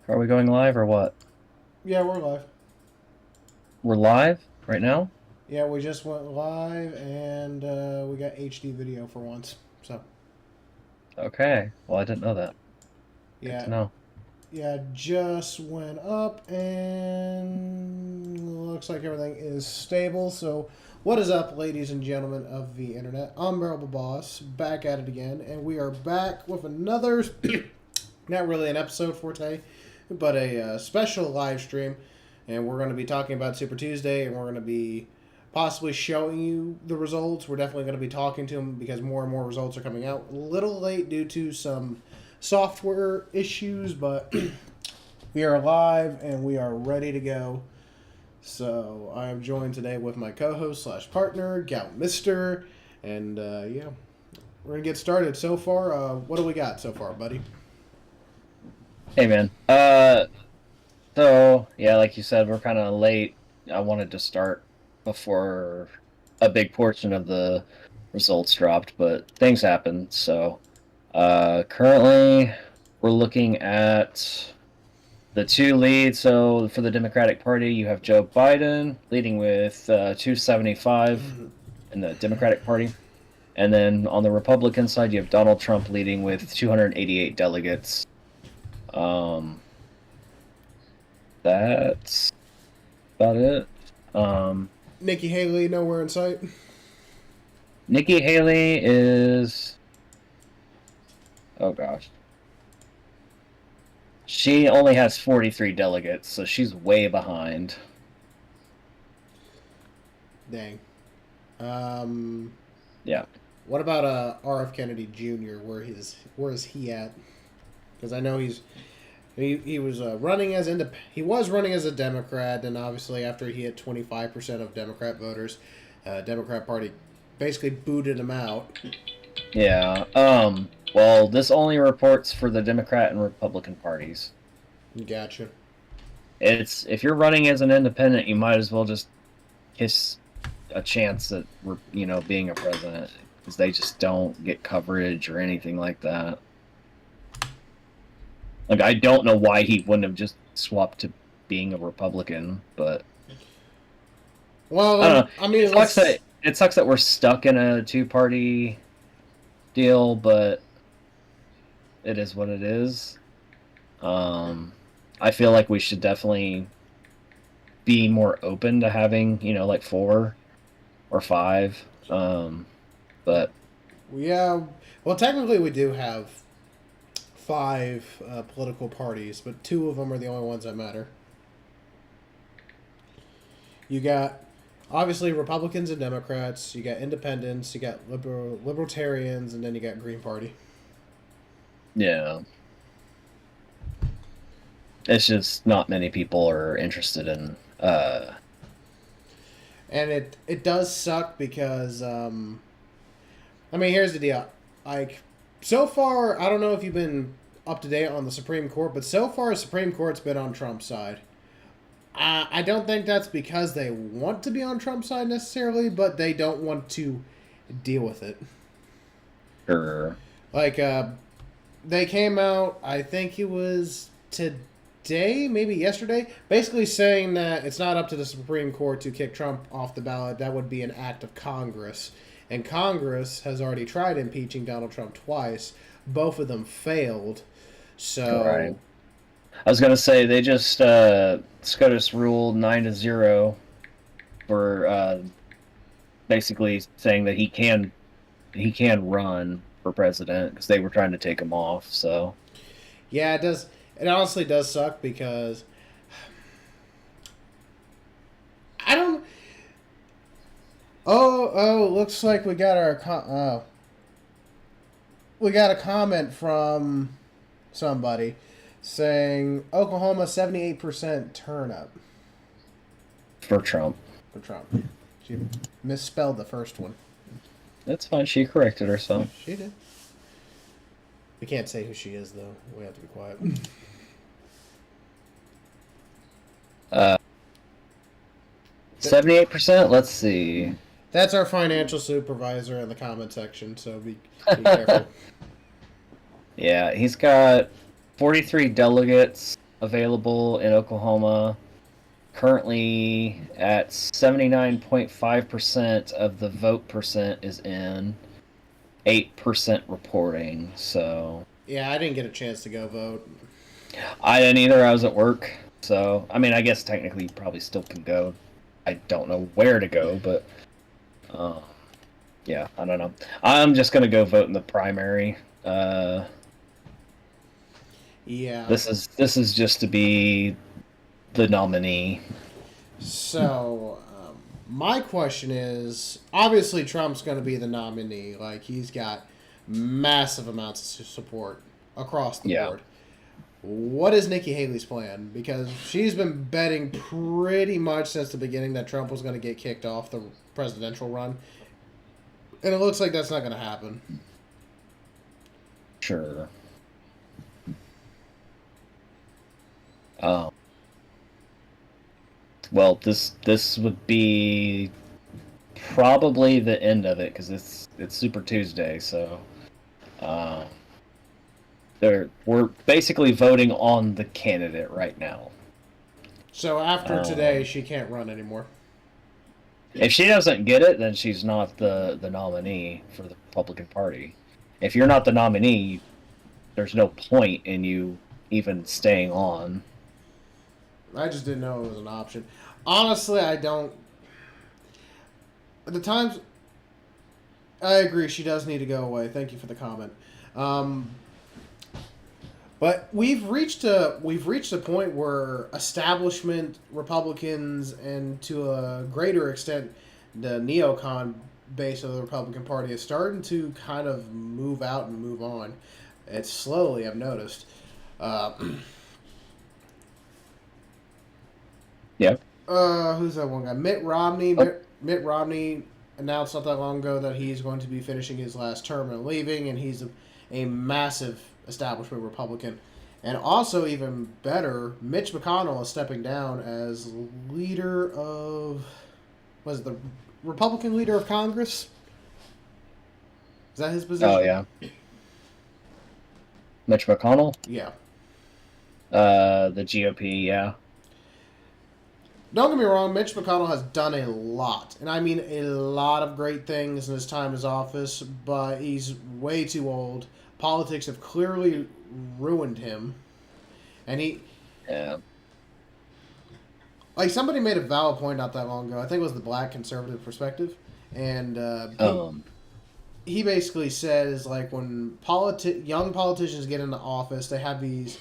Are we going live or what? Yeah, we're live. We're live right now? Yeah, we just went live and we got HD video for once. So, Okay. Well, I didn't know that. Good yeah, to know. yeah, just went up and looks like everything is stable. So, what is up, ladies and gentlemen of the internet? I'm Bearable Boss, back at it again, and we are back with another, not really an episode for today, but a special live stream. And we're going to be talking about Super Tuesday, and we're going to be possibly showing you the results. We're definitely going to be talking to them because more and more results are coming out. A little late due to some software issues, but we are live and we are ready to go. So I am joined today with my co-host slash partner, Gout Mister, and yeah, we're gonna get started. So far, what do we got so far, buddy? Hey, man. Yeah, like you said, we're kind of late. I wanted to start before a big portion of the results dropped, but things happened. So, currently we're looking at the two leads. So, for the Democratic Party, you have Joe Biden leading with 275 in the Democratic Party. And then on the Republican side, you have Donald Trump leading with 288 delegates. That's about it. Nikki Haley nowhere in sight. Nikki Haley is, oh gosh, she only has 43 delegates, so she's way behind. Dang. Yeah. What about R.F. Kennedy Jr.? Where is he at? Because I know he was running as he was running as a Democrat, and obviously after he hit 25% of Democrat voters, Democrat Party basically booted him out. Yeah. Well, this only reports for the Democrat and Republican parties. Gotcha. It's if you're running as an independent, you might as well just kiss a chance at being a president, because they just don't get coverage or anything like that. Like, I don't know why he wouldn't have just swapped to being a Republican, but Well, I don't know. I mean, It sucks that we're stuck in a two-party deal, but it is what it is. I feel like we should definitely be more open to having, like 4 or 5. But yeah. Well, technically, we do have 5 political parties, but 2 of them are the only ones that matter. You got obviously Republicans and Democrats. You got Independents. You got Libertarians, and then you got Green Party. yeah, it's just not many people are interested in. And it does suck because I mean, here's the deal. Like, so far, I don't know if you've been up to date on the Supreme Court, but so far, the Supreme Court's been on Trump's side. I don't think that's because they want to be on Trump's side necessarily, but they don't want to deal with it. Sure. Like, they came out, I think it was today, maybe yesterday, basically saying that it's not up to the Supreme Court to kick Trump off the ballot. That would be an act of Congress. And Congress has already tried impeaching Donald Trump twice. Both of them failed. So, Right. I was gonna say they just SCOTUS ruled 9-0 for basically saying that he can run for president, because they were trying to take him off. So yeah, it does. It honestly does suck because I don't. Looks like we got we got a comment from somebody saying Oklahoma 78% turnout for Trump, for Trump. She misspelled the first one. that's fine. She corrected herself. She did. We can't say who she is though. We have to be quiet. 78%. Let's see. That's our financial supervisor in the comment section, so be careful. Yeah, he's got 43 delegates available in Oklahoma. Currently at 79.5% of the vote percent is in, 8% reporting. So Yeah, I didn't get a chance to go vote. I didn't either. I was at work. So, I mean, I guess technically you probably still can go. I don't know where to go, but uh, yeah, I don't know. I'm just going to go vote in the primary. Yeah. This is just to be the nominee. So, my question is obviously Trump's going to be the nominee. Like, he's got massive amounts of support across the Yeah. board. What is Nikki Haley's plan? Because she's been betting pretty much since the beginning that Trump was going to get kicked off the presidential run. And it looks like that's not going to happen. Sure. Um, well, this would be probably the end of it because it's Super Tuesday, so um, we're basically voting on the candidate right now. So after today, she can't run anymore. If she doesn't get it, then she's not the nominee for the Republican Party. If you're not the nominee, there's no point in you even staying on. I just didn't know it was an option. Honestly, I don't. At the times, I agree. She does need to go away. Thank you for the comment. Um, but we've reached a point where establishment Republicans and to a greater extent the neocon base of the Republican Party is starting to kind of move out and move on. It's slowly, I've noticed. Uh, Yep. Who's that one guy? Mitt Romney. Oh, Mitt Romney announced not that long ago that he's going to be finishing his last term and leaving, and he's a massive establishment Republican. And also, even better, Mitch McConnell is stepping down as leader of, was it the Republican leader of Congress? Is that his oh position? yeah, Mitch McConnell, Yeah. the GOP. Yeah, Don't get me wrong, Mitch McConnell has done a lot, and I mean a lot of great things in his time in his office, but he's way too old. Politics have clearly ruined him. And he, yeah. like, somebody made a valid point not that long ago. I think it was the Black Conservative Perspective. And Um, he basically says, like, when young politicians get into office, they have these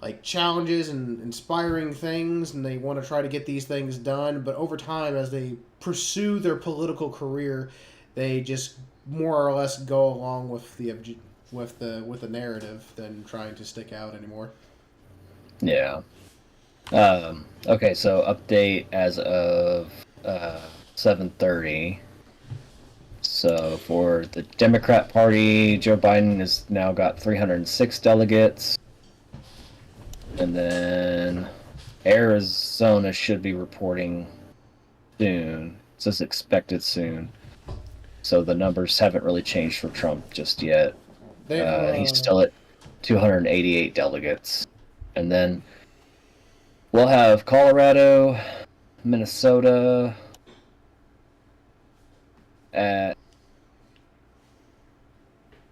like challenges and inspiring things, and they want to try to get these things done. But over time, as they pursue their political career, they just more or less go along with the narrative than trying to stick out anymore. yeah. Okay, so update as of 7:30. So for the Democrat Party, Joe Biden has now got 306 delegates. And then Arizona should be reporting soon. It says expected soon. So the numbers haven't really changed for Trump just yet. He's still at 288 delegates. And then we'll have Colorado, Minnesota at...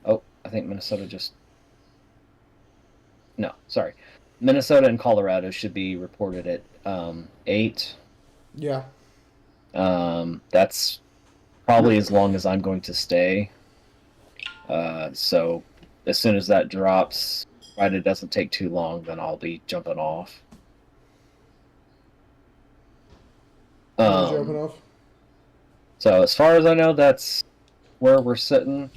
Oh, I think Minnesota just... No, sorry. Minnesota and Colorado should be reported at 8. Yeah. That's probably as long as I'm going to stay. So as soon as that drops, right, it doesn't take too long, then I'll be jumping off. Jumping off. So as far as I know, that's where we're sitting.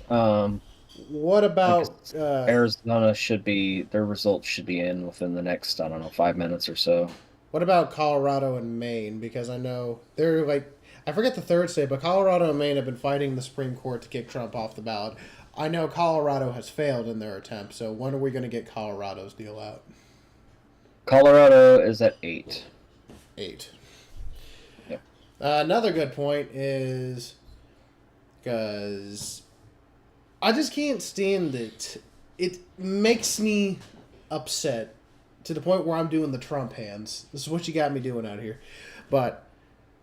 What about Arizona should be, their results should be in within the next, I don't know, 5 minutes or so. what about Colorado and Maine? Because I know they're like, I forget the third state, but Colorado and Maine have been fighting the Supreme Court to kick Trump off the ballot. I know Colorado has failed in their attempt, so when are we going to get Colorado's deal out? Colorado is at 8. 8. Yep. Another good point is because I just can't stand it. It makes me upset to the point where I'm doing the Trump hands. This is what you got me doing out here. But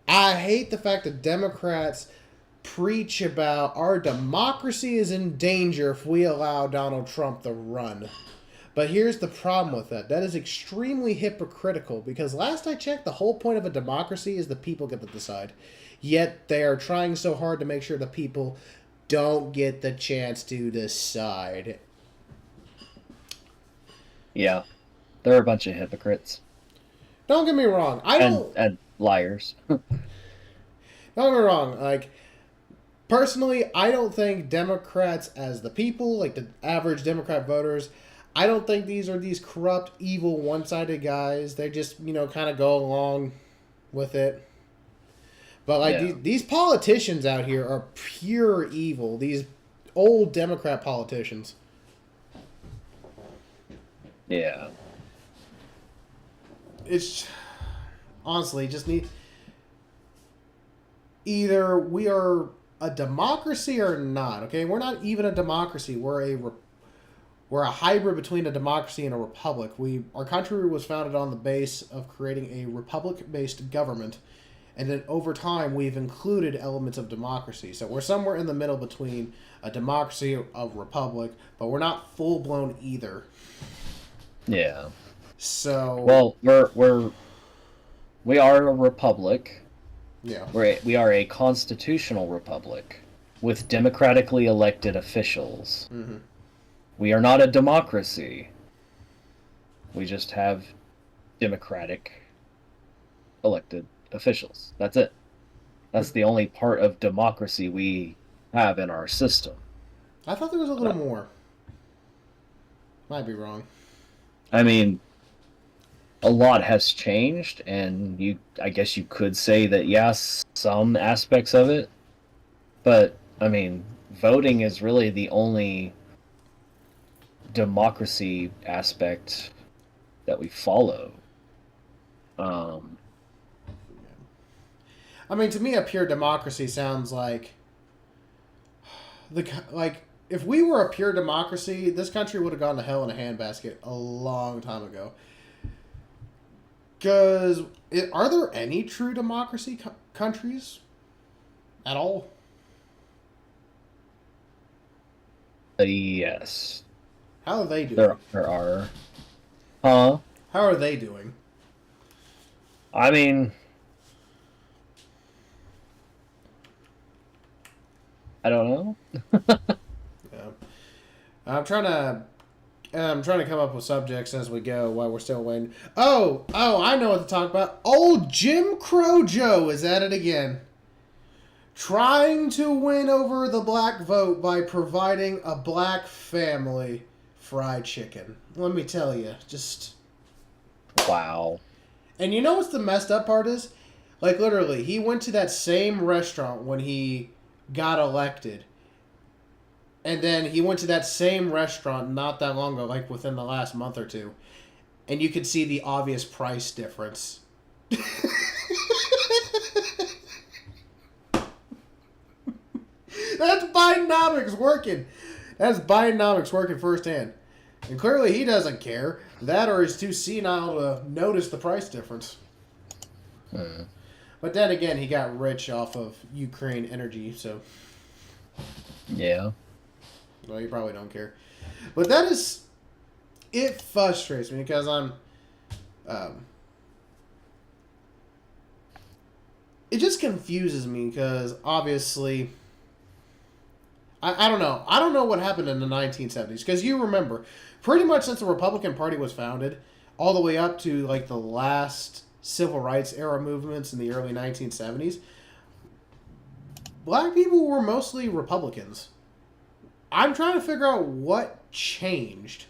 I hate the fact that Democrats preach about our democracy is in danger if we allow Donald Trump to run. But here's the problem with that. That is extremely hypocritical because last I checked, the whole point of a democracy is the people get to decide. Yet they are trying so hard to make sure the people don't get the chance to decide. Yeah, they're a bunch of hypocrites. Don't get me wrong. And liars. Don't get me wrong. Like, personally, I don't think Democrats as the people, like the average Democrat voters, I don't think these are these corrupt, evil, one-sided guys. They just, kind of go along with it. But, like, these politicians out here are pure evil. These old Democrat politicians. Yeah. It's, honestly, just need... Either we are a democracy or not, okay? We're not even a democracy. We're a hybrid between a democracy and a republic. Our country was founded on the base of creating a republic-based government, and then over time we've included elements of democracy. So we're somewhere in the middle between a democracy of republic, but we're not full-blown either. Yeah. So well, we are a republic. Yeah. We are a constitutional republic with democratically elected officials. Mm-hmm. We are not a democracy. We just have democratic elected officials. That's it. That's the only part of democracy we have in our system. I thought there was a little more. Might be wrong. I mean, a lot has changed, and I guess you could say that, yes, some aspects of it, but, I mean, voting is really the only democracy aspect that we follow. I mean, to me, a pure democracy sounds like if we were a pure democracy, this country would have gone to hell in a handbasket a long time ago. Because are there any true democracy countries at all? Yes. How are they doing? There are. Huh? How are they doing? I mean, I don't know. Yeah. I'm trying to come up with subjects as we go while we're still waiting. Oh, I know what to talk about. Old Jim Crow Joe is at it again. Trying to win over the black vote by providing a black family fried chicken. Let me tell you, just... Wow. And you know what's the messed up part is? Like, literally, he went to that same restaurant when he got elected. And then he went to that same restaurant not that long ago, like within the last month or two. And you could see the obvious price difference. That's Bidenomics working. That's Bidenomics working firsthand. And clearly he doesn't care. That or he's too senile to notice the price difference. But then again, he got rich off of Ukraine energy, so... Yeah. Well, you probably don't care. But that is... It frustrates me because I'm... it just confuses me because, obviously... I don't know. I don't know what happened in the 1970s. Because you remember, pretty much since the Republican Party was founded, all the way up to, like, the last civil rights era movements in the early 1970s, black people were mostly Republicans. I'm trying to figure out what changed.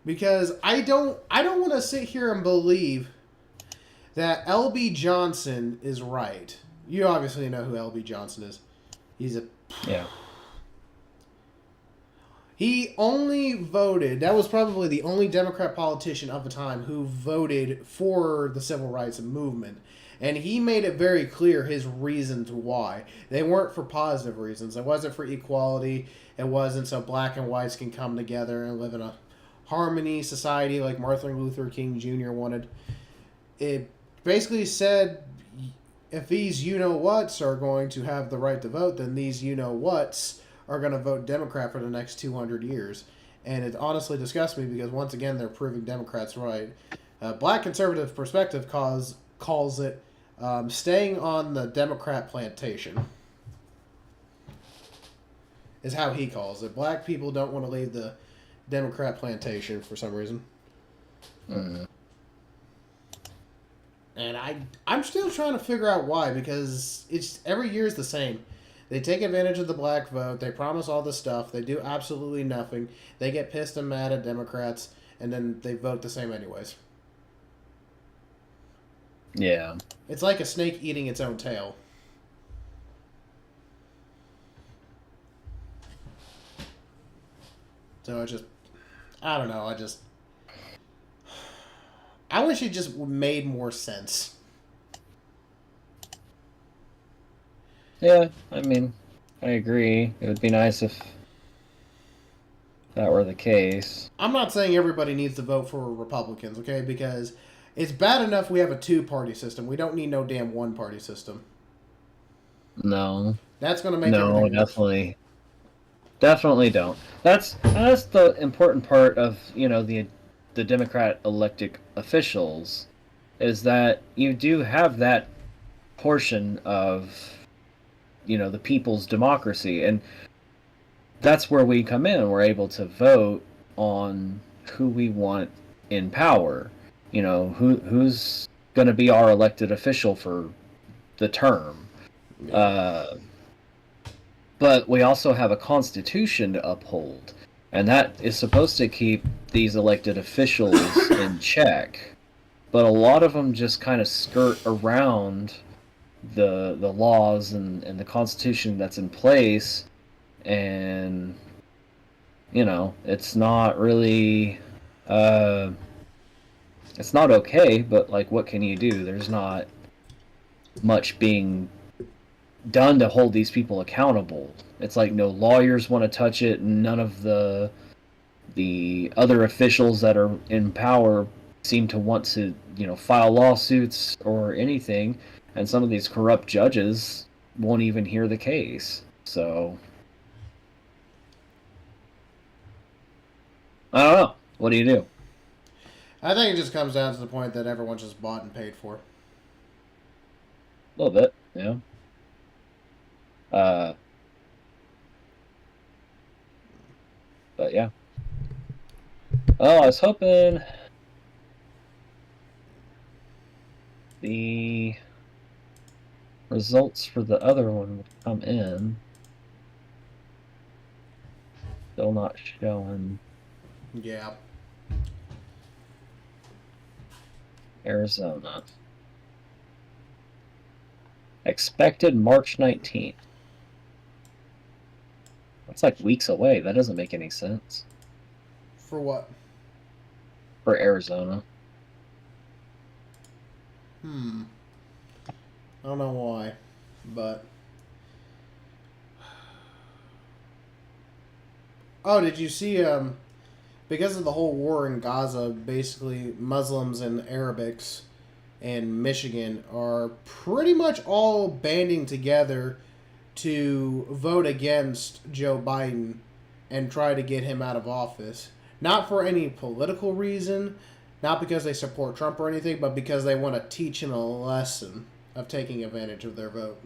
Because I don't want to sit here and believe that L.B. Johnson is right. You obviously know who L.B. Johnson is. He's a... Yeah. He only voted... That was probably the only Democrat politician of the time who voted for the civil rights movement. And he made it very clear his reasons why. They weren't for positive reasons. It wasn't for equality. It wasn't so black and whites can come together and live in a harmony society like Martin Luther King Jr. wanted. It basically said if these you know whats are going to have the right to vote, then these you know whats are going to vote Democrat for the next 200 years. And it honestly disgusts me because once again they're proving Democrats right. Black conservative perspective calls it staying on the Democrat plantation. Is how he calls it. Black people don't want to leave the Democrat plantation for some reason. Mm. And I'm still trying to figure out why, because it's every year is the same. They take advantage of the black vote. They promise all this stuff. They do absolutely nothing. They get pissed and mad at Democrats, and then they vote the same anyways. Yeah. It's like a snake eating its own tail. So I don't know. I wish it just made more sense. Yeah, I mean, I agree. It would be nice if that were the case. I'm not saying everybody needs to vote for Republicans, okay? Because it's bad enough we have a two-party system. We don't need no damn one-party system. No. That's going to make No, everything definitely. Definitely don't. That's the important part of, the Democrat elected officials, is that you do have that portion of, the people's democracy, and that's where we come in. We're able to vote on who we want in power. Who's going to be our elected official for the term. But we also have a constitution to uphold, and that is supposed to keep these elected officials in check. But a lot of them just kind of skirt around the laws and the constitution that's in place, and it's not really it's not okay. But like, what can you do? There's not much being done to hold these people accountable. It's like no lawyers want to touch it. None of the other officials that are in power seem to want to, file lawsuits or anything. And some of these corrupt judges won't even hear the case. So I don't know. What do you do? I think it just comes down to the point that everyone's just bought and paid for. A little bit, yeah. But yeah. Oh, I was hoping the results for the other one would come in. Still not showing. Yeah. Arizona. Expected March 19th. That's like weeks away. That doesn't make any sense. For what? For Arizona. I don't know why, but... Oh, did you see, because of the whole war in Gaza, basically Muslims and Arabics in Michigan are pretty much all banding together to vote against Joe Biden and try to get him out of office. Not for any political reason, not because they support Trump or anything, but because they want to teach him a lesson of taking advantage of their vote.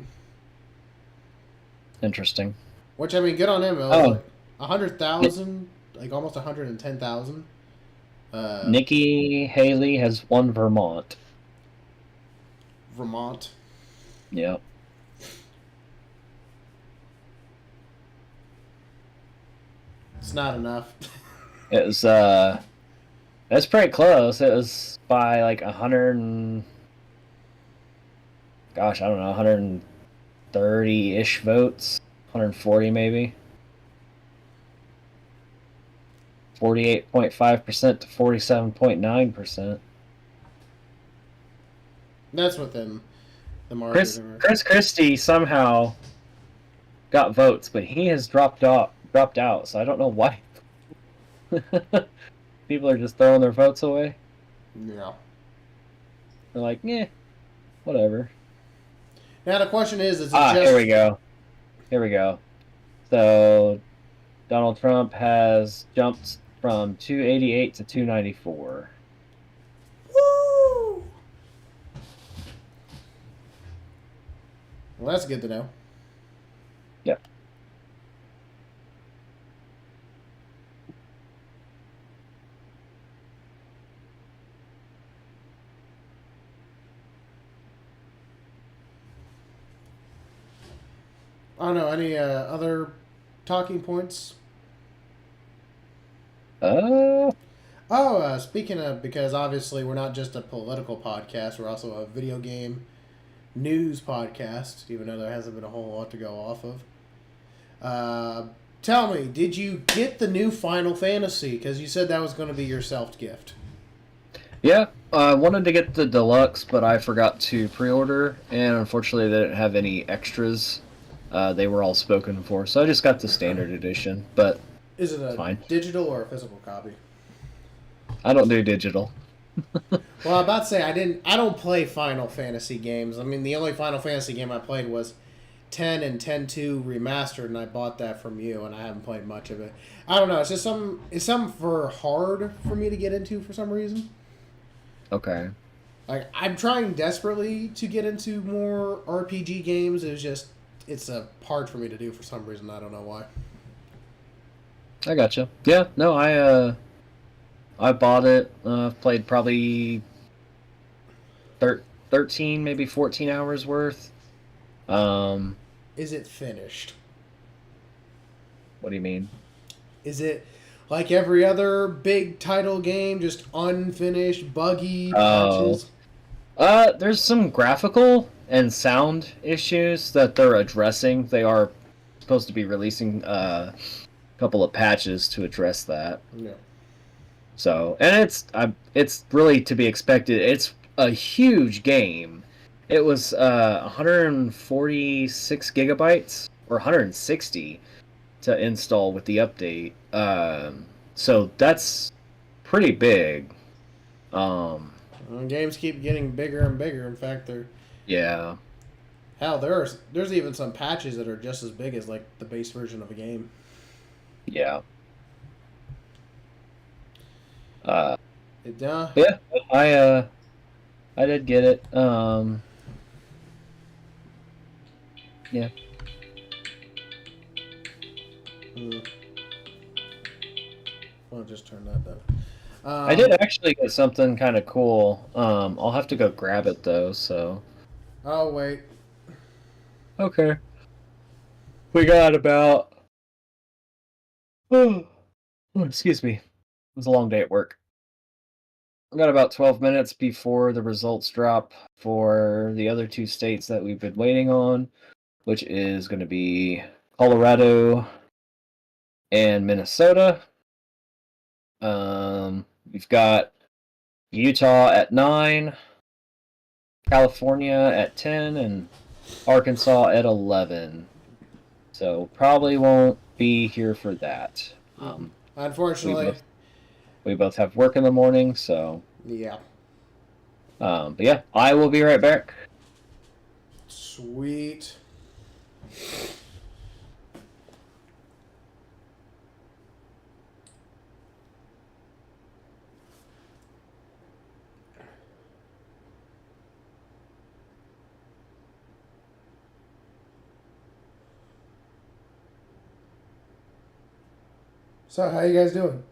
Interesting. Which, I mean, good on him. It was like 100,000, like almost 110,000. Nikki Haley has won Vermont. Vermont. Yep. It's not enough. It was it's pretty close. It was by like 100 and gosh, I don't know, 130-ish votes, 140 maybe. 48.5% to 47.9%. That's within the margin. Chris Christie somehow got votes, but he has dropped out, so I don't know why. people are just throwing their votes away. Yeah. They're like, yeah, whatever. Now the question is it Ah, just... here we go. Here we go. So Donald Trump has jumped from 288 to 294. Woo! Well, that's good to know. Yep. I don't know, any other talking points? Speaking of, because obviously we're not just a political podcast, we're also a video game news podcast, even though there hasn't been a whole lot to go off of. Tell me, did you get the new Final Fantasy? Because you said that was going to be your self gift. Yeah, I wanted to get the deluxe, but I forgot to pre-order, and unfortunately they didn't have any extras. They were all spoken for, so I just got the standard edition, but is it a fine. Digital or a physical copy? I don't do digital. Well, I'm about to say I don't play Final Fantasy games. I mean, the only Final Fantasy game I played was 10 and 10-2 remastered, and I bought that from you, and I haven't played much of it. I don't know. It's just something for hard for me to get into for some reason. Okay. Like, I'm trying desperately to get into more RPG games. It's hard for me to do for some reason. I don't know why. I gotcha. Yeah, no, I bought it. Played probably 13, maybe 14 hours worth. Is it finished? What do you mean? Is it like every other big title game, just unfinished, buggy patches? There's some graphical and sound issues that they're addressing. They are supposed to be releasing a couple of patches to address that. Yeah. So, and it's really to be expected. It's a huge game. It was 146 gigabytes or 160 to install with the update. So that's pretty big. Games keep getting bigger and bigger. In fact, Yeah. hell, there's even some patches that are just as big as like the base version of a game. Yeah. Yeah, I did get it. Yeah. I'll just turn that down. I did actually get something kind of cool. I'll have to go grab it though, so. Oh, wait. Okay. We got about. Oh, excuse me. It was a long day at work. We got about 12 minutes before the results drop for the other two states that we've been waiting on, which is going to be Colorado and Minnesota. We've got Utah at 9, California at 10, and Arkansas at 11. So probably won't be here for that. Unfortunately. We both have work in the morning, so... Yeah. But yeah, I will be right back. Sweet. So, how you guys doing?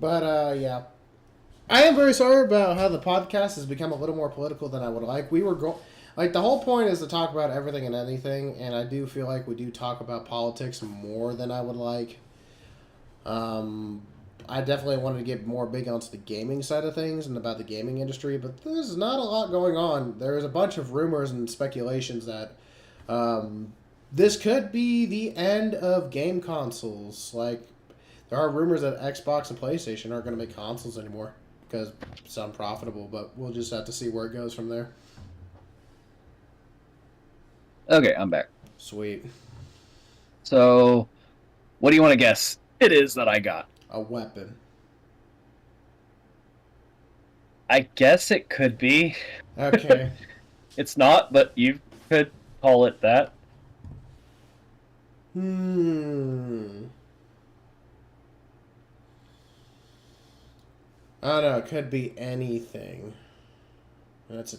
But, yeah. I am very sorry about how the podcast has become a little more political than I would like. We were like, the whole point is to talk about everything and anything, and I do feel like we do talk about politics more than I would like. I definitely wanted to get more big onto the gaming side of things and about the gaming industry, but there's not a lot going on. There is a bunch of rumors and speculations that this could be the end of game consoles. Like, there are rumors that Xbox and PlayStation aren't going to make consoles anymore because it's unprofitable, but we'll just have to see where it goes from there. Okay, I'm back. Sweet. So, what do you want to guess it is that I got? A weapon. I guess it could be. Okay. It's not, but you could call it that. Hmm. I don't know. It could be anything. That's a.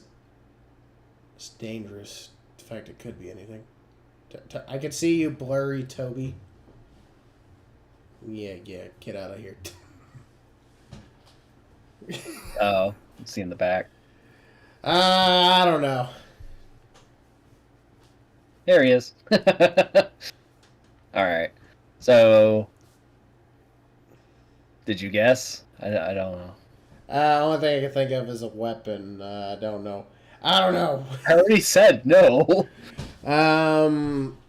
It's dangerous. The fact it could be anything. I could see you, blurry Toby. Yeah, get out of here. Oh, you see in the back. I don't know. There he is. All right. So, did you guess? I don't know. Only thing I can think of is a weapon. I don't know. I don't know. I already said no.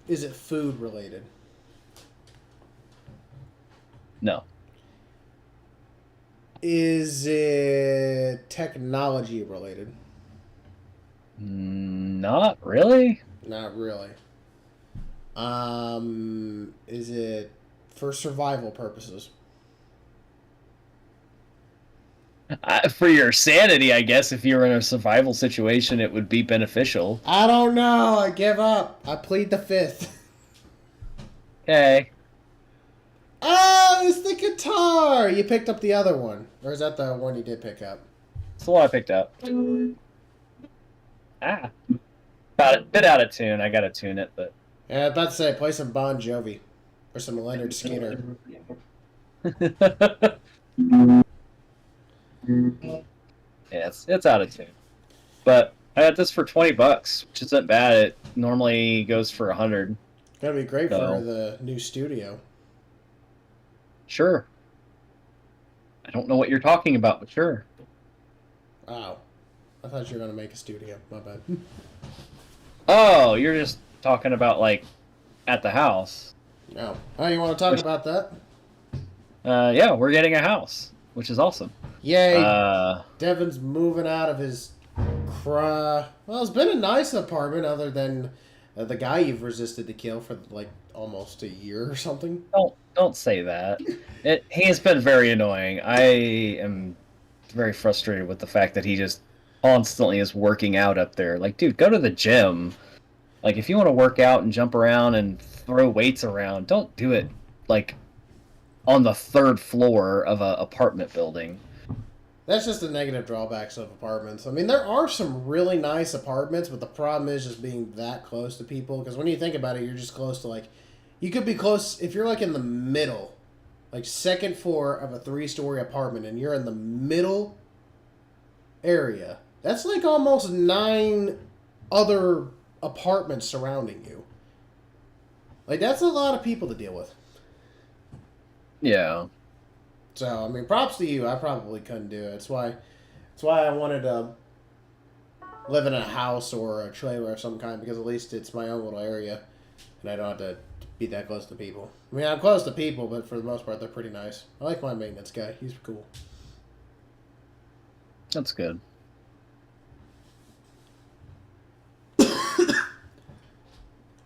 Is it food related? No. Is it technology related? Not really. Not really. Is it for survival purposes? For your sanity, I guess, if you were in a survival situation, it would be beneficial. I don't know. I give up. I plead the fifth. Okay. Oh, it's the guitar. You picked up the other one, or is that the one you did pick up? That's the one I picked up. Ah. Got it. Bit out of tune. I gotta tune it, but. Yeah, I was about to say, play some Bon Jovi or some Leonard Skinner. Yeah, it's out of tune. But I got this for $20, which isn't bad. It normally goes for 100. Gonna be great So. for the new studio. Sure. I don't know what you're talking about, but sure. Wow. I thought you were gonna make a studio. My bad. Oh, you're just talking about like at the house. No. Oh, you want to talk about that? Yeah, we're getting a house, which is awesome. Yay! Devin's moving out of his Well, it's been a nice apartment, other than the guy you've resisted to kill for like almost a year or something. Don't say that. He has been very annoying. I am very frustrated with the fact that he just constantly is working out up there. Like, dude, go to the gym. Like, if you want to work out and jump around and throw weights around, don't do it like on the third floor of an apartment building. That's just the negative drawbacks of apartments. I mean, there are some really nice apartments, but the problem is just being that close to people. Because when you think about it, you're just close to like, you could be close if you're like in the middle, like second floor of a 3-story apartment, and you're in the middle area. That's like almost 9 other apartments surrounding you. Like, that's a lot of people to deal with. Yeah. So, I mean, props to you. I probably couldn't do it. That's why I wanted to live in a house or a trailer of some kind, because at least it's my own little area, and I don't have to be that close to people. I mean, I'm close to people, but for the most part, they're pretty nice. I like my maintenance guy. He's cool. That's good.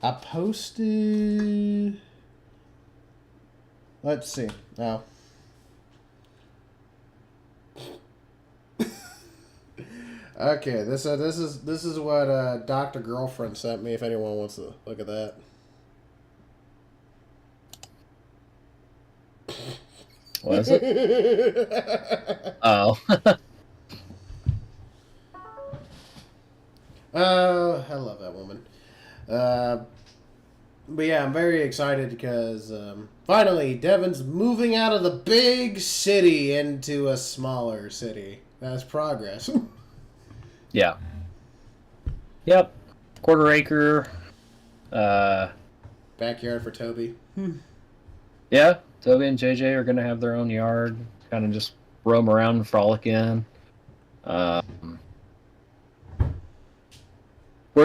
I posted... Let's see. Now... Okay, this is what Dr. Girlfriend sent me. If anyone wants to look at that. What is it? Oh. I love that woman. But yeah, I'm very excited because finally Devin's moving out of the big city into a smaller city. That's progress. Yeah. Yep. Quarter acre. Backyard for Toby. Yeah. Toby and JJ are going to have their own yard. Kind of just roam around and frolic in. We're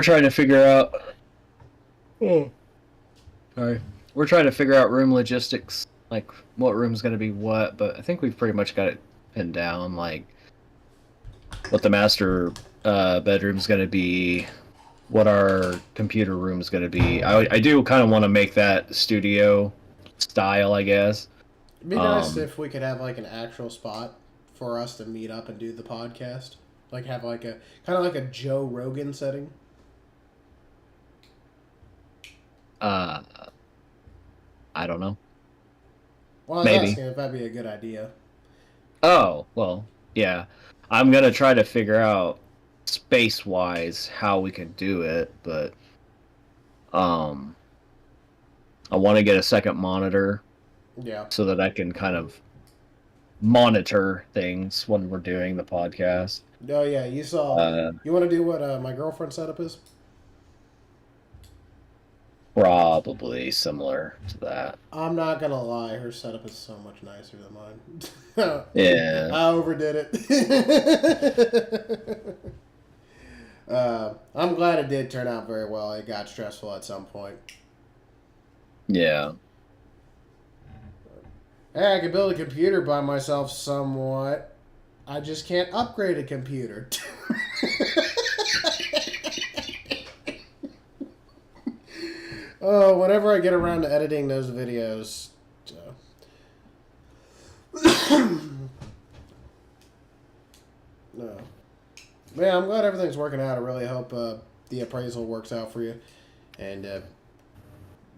trying to figure out... Sorry. We're trying to figure out room logistics. Like, what room's going to be what. But I think we've pretty much got it pinned down. Like, what the master bedroom's going to be what our computer room is going to be. I do kind of want to make that studio style, I guess. It'd be nice if we could have like an actual spot for us to meet up and do the podcast. Like have like a kind of like a Joe Rogan setting. I don't know. Well, I was Maybe. asking if that'd be a good idea. Oh, well, yeah. I'm going to try to figure out space-wise how we can do it, but I want to get a second monitor Yeah. so that I can kind of monitor things when we're doing the podcast. Oh yeah, you saw. You want to do what my girlfriend's setup is? Probably similar to that. I'm not gonna lie, her setup is so much nicer than mine. Yeah. I overdid it. I'm glad it did turn out very well. It got stressful at some point. Yeah. Hey, I can build a computer by myself somewhat. I just can't upgrade a computer. Oh, whenever I get around to editing those videos. No. Yeah, I'm glad everything's working out. I really hope the appraisal works out for you. And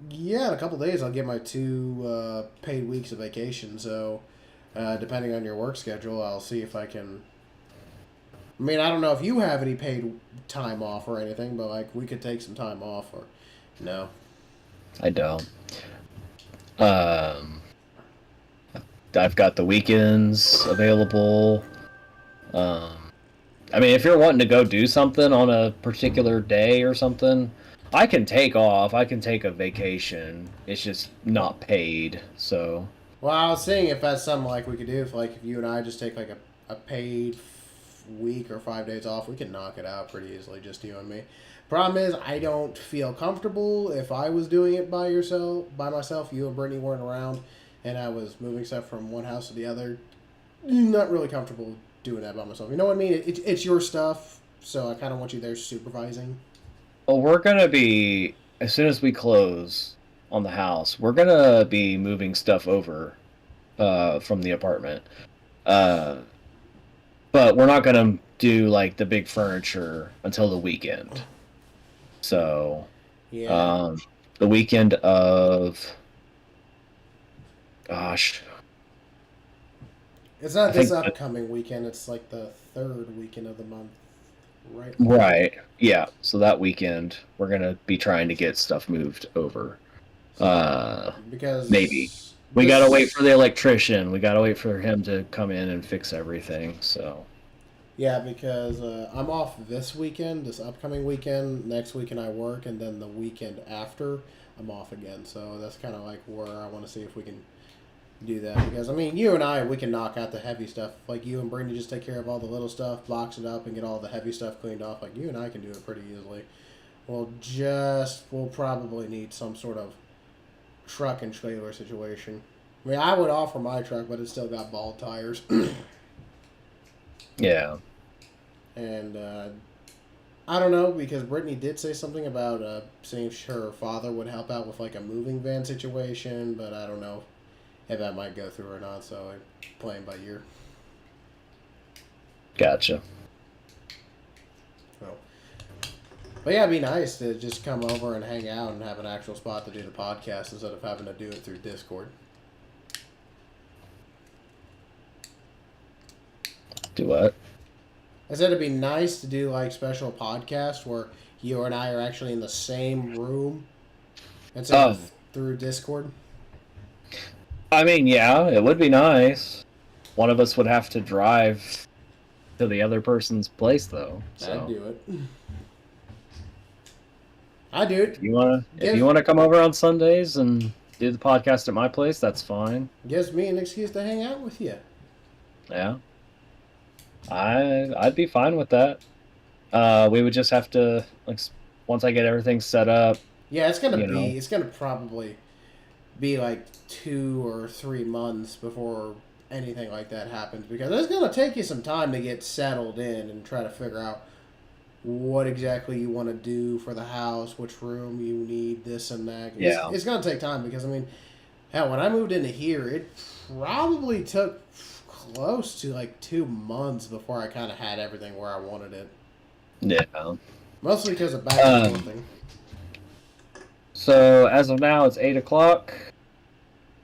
yeah, in a couple days I'll get my 2 paid weeks of vacation. So depending on your work schedule, I'll see if I can. I mean, I don't know if you have any paid time off or anything, but like we could take some time off or no. I don't. I've got the weekends available. I mean, if you're wanting to go do something on a particular day or something, I can take off. I can take a vacation. It's just not paid, so. Well, I was seeing if that's something like we could do. If you and I just take like a paid week or 5 days off, we can knock it out pretty easily, just you and me. Problem is, I don't feel comfortable if I was doing it by myself. You and Brittany weren't around, and I was moving stuff from one house to the other. Not really comfortable doing that by myself. You know what I mean? It's your stuff, so I kind of want you there supervising. Well, we're gonna be, as soon as we close on the house, we're gonna be moving stuff over from the apartment. But we're not gonna do like the big furniture until the weekend. So, Yeah. the weekend of, gosh, It's not I this think upcoming weekend. It's like the 3rd weekend of the month, right? right, yeah. So that weekend we're gonna be trying to get stuff moved over. Because Maybe we gotta wait for the electrician. We gotta wait for him to come in and fix everything. So. Yeah, because I'm off this weekend, this upcoming weekend. Next weekend I work, and then the weekend after I'm off again. So that's kind of like where I want to see if we can do that. Because I mean, you and I, we can knock out the heavy stuff. Like you and Brittany just take care of all the little stuff, box it up, and get all the heavy stuff cleaned off. Like you and I can do it pretty easily. We'll probably need some sort of truck and trailer situation. I mean, I would offer my truck, but it's still got bald tires. Yeah. And I don't know, because Brittany did say something about seeing if her father would help out with like a moving van situation, but I don't know if that might go through or not, so I'm playing by ear. Gotcha. So, but yeah, it'd be nice to just come over and hang out and have an actual spot to do the podcast instead of having to do it through Discord. Do what? I said it'd be nice to do like special podcasts where you and I are actually in the same room instead of through Discord. I mean, yeah, it would be nice. One of us would have to drive to the other person's place, though. So. I'd do it. I do it. If you wanna come over on Sundays and do the podcast at my place, that's fine. Gives me an excuse to hang out with you. Yeah. I'd be fine with that. We would just have to, like, once I get everything set up. Yeah, it's gonna probably be like 2 or 3 months before anything like that happens, because it's gonna take you some time to get settled in and try to figure out what exactly you want to do for the house, which room you need, this and that. Yeah. It's going to take time because, I mean, hell, when I moved into here, it probably took close to like 2 months before I kind of had everything where I wanted it. Yeah. Mostly because of back and Um, forthing. so as of now, it's 8 o'clock.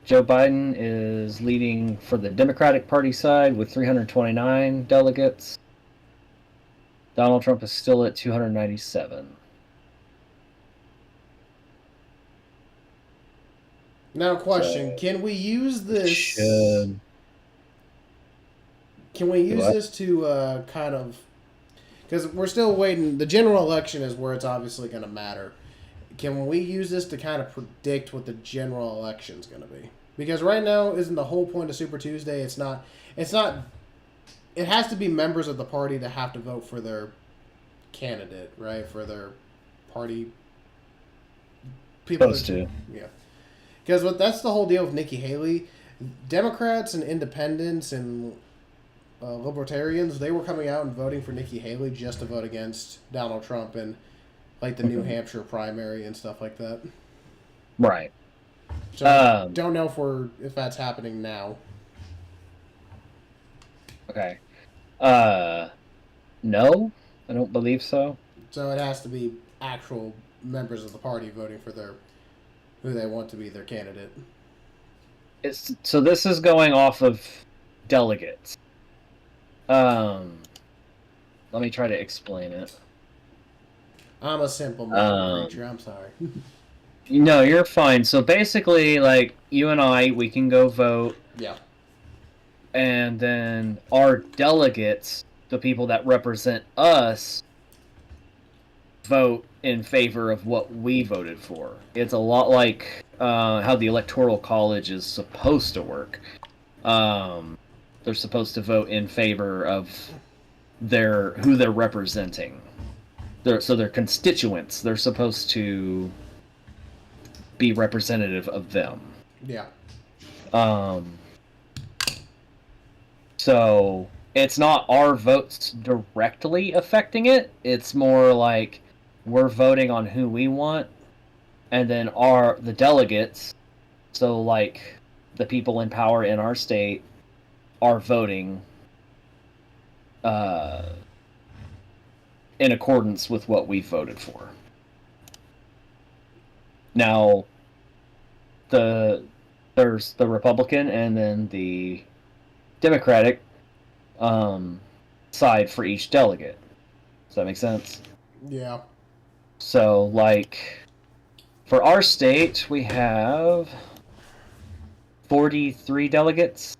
Joe Biden is leading for the Democratic Party side with 329 delegates. Donald Trump is still at 297. Now, question: So, Can we use this? should Can we use what? this to kind of? Because we're still waiting. The general election is where it's obviously going to matter. Can we use this to kind of predict what the general election is going to be? Because right now, isn't the whole point of Super Tuesday? It's not. It's not. It has to be members of the party that have to vote for their candidate, right? For their party people. Supposed to. Yeah. Because that's the whole deal with Nikki Haley. Democrats and independents and libertarians, they were coming out and voting for Nikki Haley just to vote against Donald Trump and like the New Hampshire primary and stuff like that. Right. So don't know if that's happening now. Okay. No, I don't believe so. So it has to be actual members of the party voting for who they want to be their candidate. So this is going off of delegates. Let me try to explain it. I'm a simple mind creature. I'm sorry. No, you're fine. So basically, like, you and I, we can go vote. Yeah. And then our delegates, the people that represent us, vote in favor of what we voted for. It's a lot like how the Electoral College is supposed to work. They're supposed to vote in favor of who they're representing. So their constituents, they're supposed to be representative of them. Yeah. So it's not our votes directly affecting it. It's more like we're voting on who we want, and then the delegates, so like the people in power in our state, are voting in accordance with what we voted for. Now, there's the Republican and then the Democratic side for each delegate. Does that make sense? Yeah. So, like, for our state, we have 43 delegates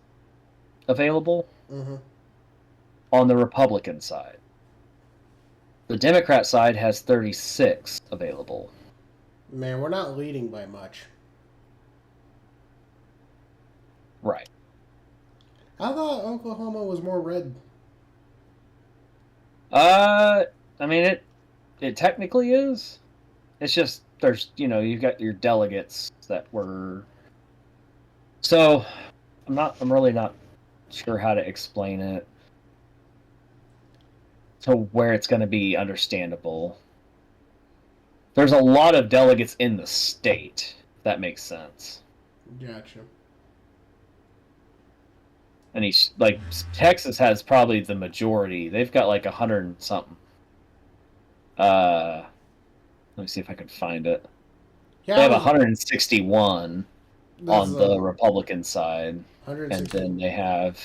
available on the Republican side. The Democrat side has 36 available. Man, we're not leading by much. Right. I thought Oklahoma was more red. I mean, it technically is. It's just you've got your delegates that were. So, I'm really not sure how to explain it to where it's going to be understandable. There's a lot of delegates in the state. If that makes sense. Gotcha. And Texas has probably the majority. They've got like 100 and something. Let me see if I can find it. Yeah, they have 161 on the Republican side, and then they have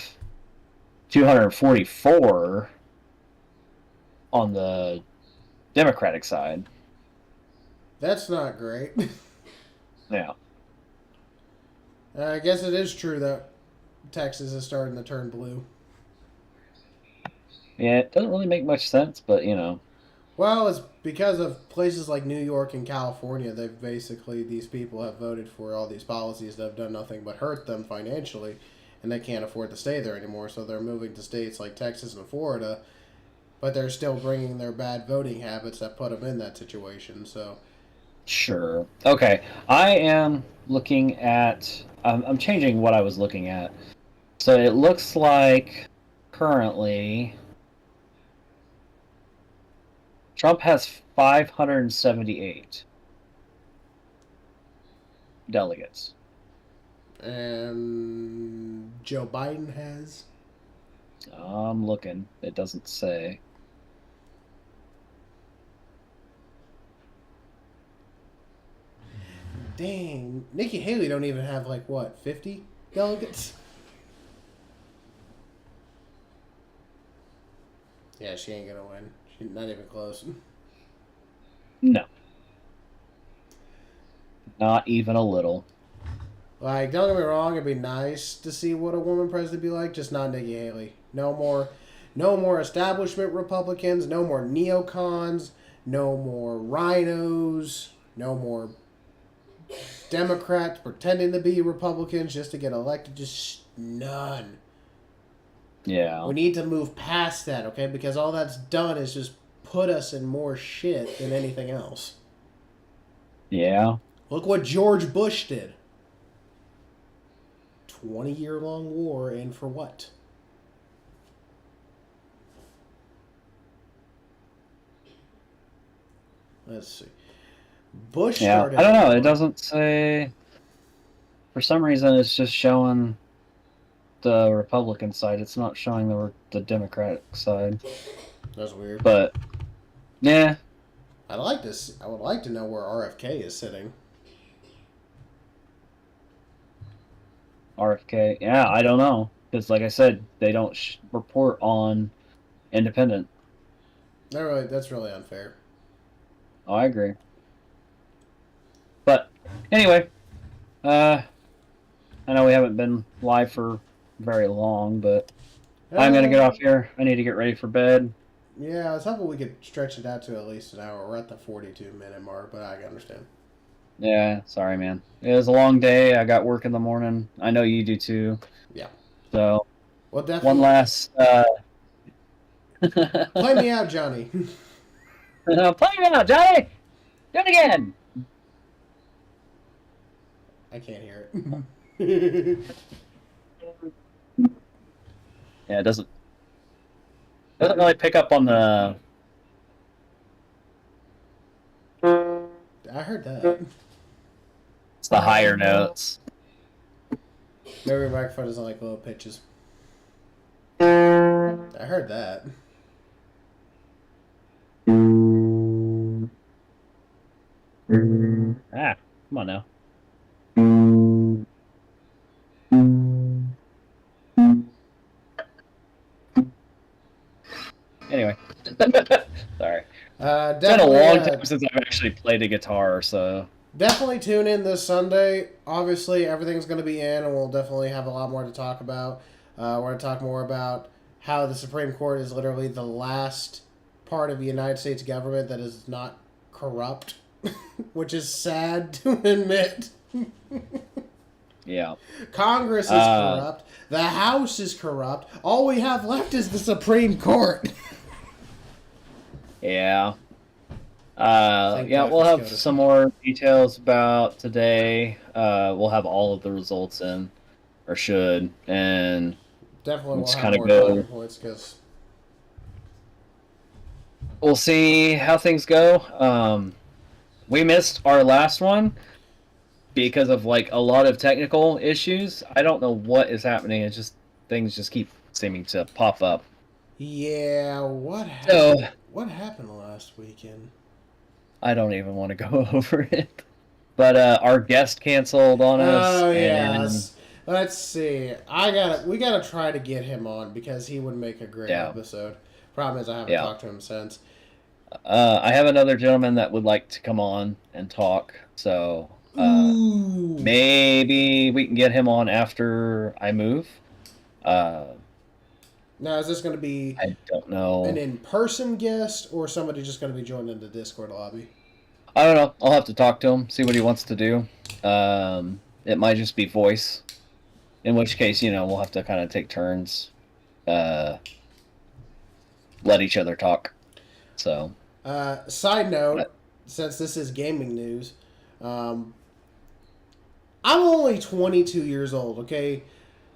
244 on the Democratic side. That's not great. Yeah. I guess it is true that Texas is starting to turn blue. Yeah, it doesn't really make much sense, but Well, it's because of places like New York and California. These people have voted for all these policies that have done nothing but hurt them financially, and they can't afford to stay there anymore. So they're moving to states like Texas and Florida, but they're still bringing their bad voting habits that put them in that situation. So, sure, okay. I am looking at. I'm changing what I was looking at. So it looks like currently Trump has 578 delegates. And Joe Biden has. I'm looking. It doesn't say. Dang, Nikki Haley don't even have like what 50 delegates. Yeah, she ain't gonna win. She's not even close. No. Not even a little. Like, don't get me wrong, it'd be nice to see what a woman president be like, just not Nikki Haley. No more establishment Republicans, no more neocons, no more rhinos, no more Democrats pretending to be Republicans just to get elected. Just none. Yeah. We need to move past that, okay? Because all that's done is just put us in more shit than anything else. Yeah. Look what George Bush did. 20-year-long war, and for what? Let's see. Bush Yeah. started. I don't know. It doesn't say. For some reason, it's just showing the Republican side. It's not showing the Democratic side. That's weird. But yeah, I would like to know where RFK is sitting. RFK. Yeah, I don't know because, like I said, they don't report on independent. That's really unfair. Oh, I agree. But anyway, I know we haven't been live for very long, but I'm gonna get off here. I need to get ready for bed. Yeah, I was hoping we could stretch it out to at least an hour. We're at the 42-minute mark, but I can understand. Yeah, sorry, man. It was a long day. I got work in the morning. I know you do too. Yeah. So, Well, definitely. one last. Play me out, Johnny. Play me out, Johnny. Do it again. I can't hear it. Yeah, it doesn't really pick up on the. I heard that. It's the higher notes. Maybe your microphone doesn't like low pitches. I heard that. Ah, come on now. Anyway, sorry. It's been a long time since I've actually played a guitar, so definitely tune in this Sunday. Obviously, everything's going to be in, and we'll definitely have a lot more to talk about. We're going to talk more about how the Supreme Court is literally the last part of the United States government that is not corrupt, which is sad to admit. Yeah. Congress is corrupt. The House is corrupt. All we have left is the Supreme Court. Yeah. We'll have some more details about today. We'll have all of the results in, or should, and definitely let's we'll kind have of more go. points because We'll see how things go. We missed our last one because of like a lot of technical issues. I don't know what is happening. It's just things just keep seeming to pop up. Yeah, what happened? What happened last weekend? I don't even want to go over it. But our guest canceled on us. Oh yeah. Let's see. We gotta try to get him on because he would make a great episode. Problem is I haven't talked to him since. I have another gentleman that would like to come on and talk, so maybe we can get him on after I move. Now, is this going to be I don't know. An in-person guest or somebody just going to be joining the Discord lobby? I don't know. I'll have to talk to him, see what he wants to do. It might just be voice, in which case, we'll have to kind of take turns, let each other talk. So, side note, since this is gaming news, I'm only 22 years old, okay?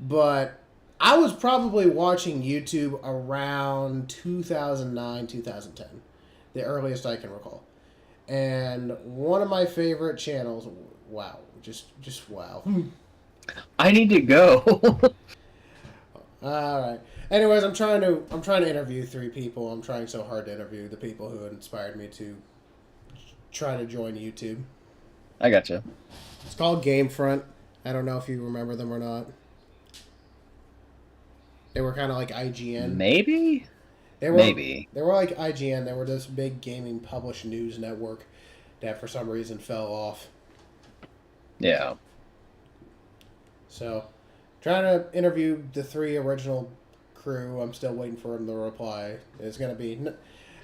But I was probably watching YouTube around 2009, 2010. the earliest I can recall. And one of my favorite channels, wow, just wow. I need to go. All right. Anyways, I'm trying to interview 3 people. I'm trying so hard to interview the people who inspired me to try to join YouTube. I gotcha. It's called Gamefront. I don't know if you remember them or not. They were kind of like IGN. Maybe. They were, Maybe. They were like IGN. They were this big gaming published news network that for some reason fell off. Yeah. So, trying to interview the 3 original crew. I'm still waiting for them to reply. It's going to be...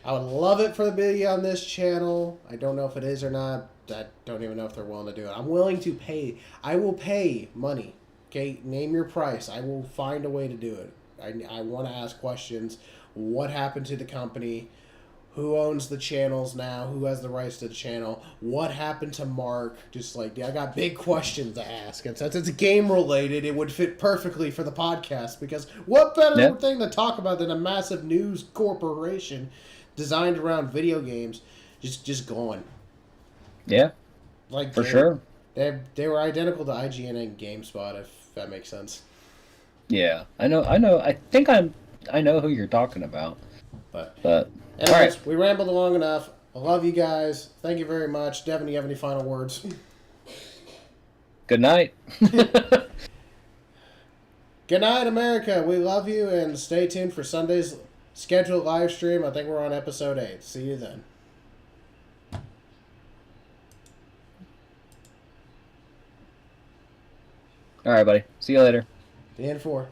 I would love it for the video on this channel. I don't know if it is or not. I don't even know if they're willing to do it. I'm willing to pay. I will pay money. Okay? Name your price. I will find a way to do it. I want to ask questions. What happened to the company? Who owns the channels now? Who has the rights to the channel? What happened to Mark? Just like, I got big questions to ask. And since it's game related, it would fit perfectly for the podcast because what better thing to talk about than a massive news corporation designed around video games just going. Yeah. Like for sure. They were identical to IGN and GameSpot, if that makes sense. Yeah. I know. I know who you're talking about. But anyways, all right. We rambled long enough. I love you guys. Thank you very much. Devin, do you have any final words? Good night. Good night, America. We love you, and stay tuned for Sunday's scheduled live stream. I think we're on episode 8. See you then. All right, buddy. See you later. The N4.